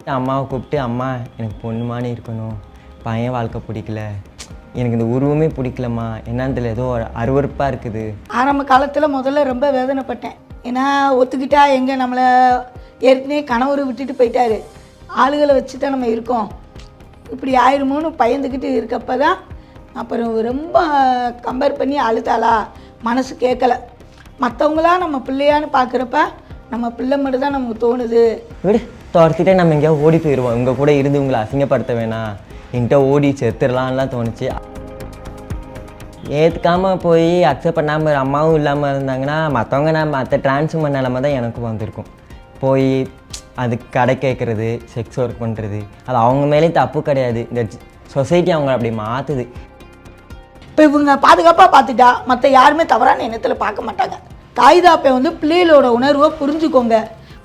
அம்மாவை கூப்பிட்டு, அம்மா எனக்கு பொண்ணுமானு இருக்கணும், பையன் வாழ்க்கை பிடிக்கல, எனக்கு இந்த உருவமே பிடிக்கலம்மா, என்னன்னு தெரியல, ஏதோ அருவருப்பாக இருக்குது. ஆரம்ப காலத்தில் முதல்ல ரொம்ப வேதனைப்பட்டேன். ஏன்னா ஒத்துக்கிட்டா எங்கே நம்மளை ஏற்கனவே கணவர் விட்டுட்டு போயிட்டாரு, ஆளுகளை வச்சு தான் நம்ம இருக்கோம், இப்படி ஆயிருமோன்னு பயந்துக்கிட்டு இருக்கப்போ தான் அப்புறம் ரொம்ப கம்பேர் பண்ணி அழுதாளா, மனசு கேட்கல. மற்றவங்களாம் நம்ம பிள்ளையான்னு பார்க்குறப்ப நம்ம பிள்ளை மட்டும் தான் நமக்கு தோணுது. விடு, துரத்திட்டே நம்ம எங்கேயாவது ஓடி போயிடுவோம், உங்கள் கூட இருந்து உங்களை அசிங்கப்படுத்த வேணாம், என்கிட்ட ஓடி செத்துடலான்லாம் தோணுச்சு. ஏற்றுக்காமல் போய் அக்செப்ட் பண்ணாமல் அம்மாவும் இல்லாமல் இருந்தாங்கன்னா மற்றவங்க நான் மற்ற டிரான்ஸ்ஃபர் நிலமை தான் எனக்கும் வந்திருக்கும். போய் அது கடை கேட்குறது, செக்ஸ் ஒர்க் பண்ணுறது, அது அவங்க மேலே தப்பு கிடையாது, இந்த சொசைட்டி அவங்கள அப்படி மாற்றுது. இப்போ இவங்க பாதுகாப்பாக பார்த்துட்டா மற்ற யாருமே தவறான எண்ணத்தில் பார்க்க மாட்டாங்க. தாய் தாப்பை பிள்ளைகளோட உணர்வை புரிஞ்சுக்கோங்க.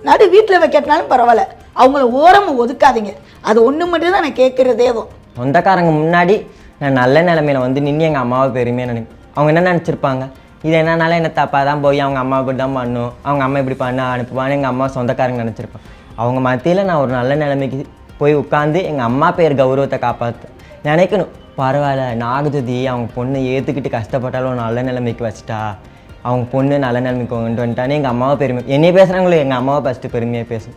நடு வீட்டில் வைக்கிறதுனாலும் பரவாயில்ல, அவங்கள ஓரமாக ஒதுக்காதீங்க. அது ஒன்று மட்டும் தான் நான் கேட்குறதேவும். சொந்தக்காரங்க முன்னாடி நான் நல்ல நிலமையில நின்று எங்கள் அம்மாவை பெருமையாக நினைப்பேன். அவங்க என்ன நினச்சிருப்பாங்க, இது என்னன்னால என்ன தப்பாக தான் போய் அவங்க அம்மா இப்படி தான் பண்ணும், அவங்க அம்மா இப்படி பண்ண அனுப்புவான்னு எங்கள் அம்மா சொந்தக்காரங்க நினச்சிருப்பாங்க. அவங்க மத்தியில் நான் ஒரு நல்ல நிலைமைக்கு போய் உட்காந்து எங்கள் அம்மா பேர் கௌரவத்தை காப்பாற்ற நினைக்கணும். பரவாயில்ல, நாகஜோதி அவங்க பொண்ணை ஏற்றுக்கிட்டு கஷ்டப்பட்டாலும் நல்ல நிலைமைக்கு வச்சுட்டா, அவங்க பொண்ணு நல்ல நிலைமைக்கு கொண்டு வந்துட்டானே எங்கள் அம்மாவை பெருமை என்னையை பேசுகிறாங்களோ எங்கள் அம்மாவை ஃபஸ்ட்டு பெருமையாக பேசும்.